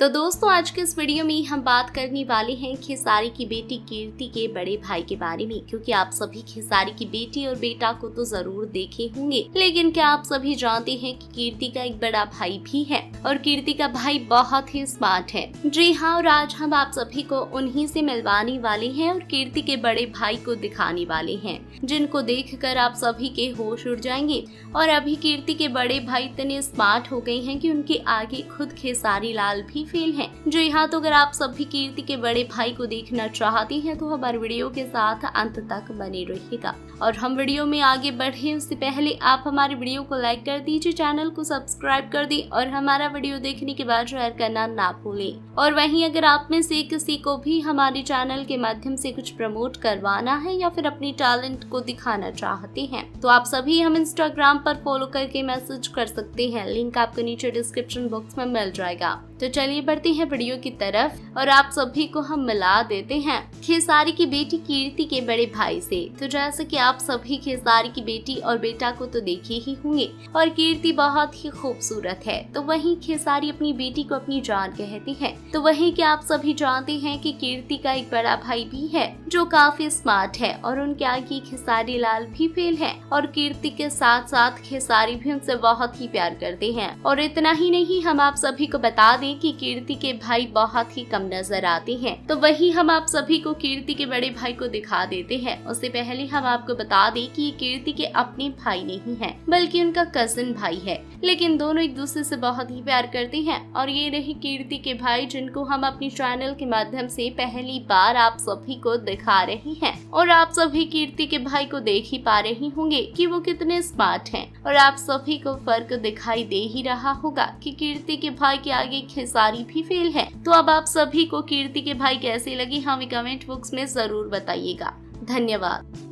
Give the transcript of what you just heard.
तो दोस्तों आज के इस वीडियो में हम बात करने वाले हैं खेसारी की बेटी कीर्ति के बड़े भाई के बारे में, क्योंकि आप सभी खेसारी की बेटी और बेटा को तो जरूर देखे होंगे, लेकिन क्या आप सभी जानते हैं कि कीर्ति का एक बड़ा भाई भी है और कीर्ति का भाई बहुत ही स्मार्ट है। जी हाँ, और आज हम आप सभी को उन्हीं से मिलवाने वाले हैं और कीर्ति के बड़े भाई को दिखाने वाले हैं, जिनको देखकर आप सभी के होश उड़ जाएंगे। और अभी कीर्ति के बड़े भाई इतने स्मार्ट हो गए हैं कि उनके आगे खुद खेसारी लाल भी फेल हैं। जी हाँ, तो अगर आप सभी कीर्ति के बड़े भाई को देखना चाहते हैं तो हमारे वीडियो के साथ अंत तक बने रहिएगा। और हम वीडियो में आगे बढ़े उससे पहले आप हमारे वीडियो को लाइक कर दीजिए, चैनल को सब्सक्राइब कर दी और हमारा वीडियो देखने के बाद शेयर करना ना भूलें। और वहीं अगर आप में से किसी को भी हमारे चैनल के माध्यम से कुछ प्रमोट करवाना है या फिर अपनी टैलेंट को दिखाना चाहते हैं तो आप सभी हम इंस्टाग्राम पर फॉलो करके मैसेज कर सकते हैं। लिंक आपको नीचे डिस्क्रिप्शन बॉक्स में मिल जाएगा। तो चलिए बढ़ते हैं वीडियो की तरफ और आप सभी को हम मिला देते हैं खेसारी की बेटी कीर्ति के बड़े भाई से। तो जैसे कि आप सभी खेसारी की बेटी और बेटा को तो देखे ही होंगे और कीर्ति बहुत ही खूबसूरत है, तो वहीं खेसारी अपनी बेटी को अपनी जान कहती है। तो वहीं क्या आप सभी जानते हैं कि कीर्ति का एक बड़ा भाई भी है जो काफी स्मार्ट है और उनके आगे खेसारी लाल भी फेल है और कीर्ति के साथ साथ खेसारी भी उनसे बहुत ही प्यार करते हैं। और इतना ही नहीं, हम आप सभी को बता दें कि कीर्ति के भाई बहुत ही कम नजर आते हैं। तो वही हम आप सभी को कीर्ति के बड़े भाई को दिखा देते हैं। उससे पहले हम आपको बता दें कि ये कीर्ति के अपने भाई नहीं हैं, बल्कि उनका कजिन भाई है, लेकिन दोनों एक दूसरे से बहुत ही प्यार करते हैं। और ये रही कीर्ति के भाई जिनको हम अपनी चैनल के माध्यम से पहली बार आप सभी को दिखा रहे हैं। और आप सभी कीर्ति के भाई को देख ही पा रहे होंगे कि वो कितने स्मार्ट हैं। और आप सभी को फर्क दिखाई दे ही रहा होगा कि कीर्ति के भाई के आगे खेसारी भी फेल है। तो अब आप सभी को कीर्ति के भाई कैसे लगे हमें कमेंट बॉक्स में जरूर बताइएगा। धन्यवाद।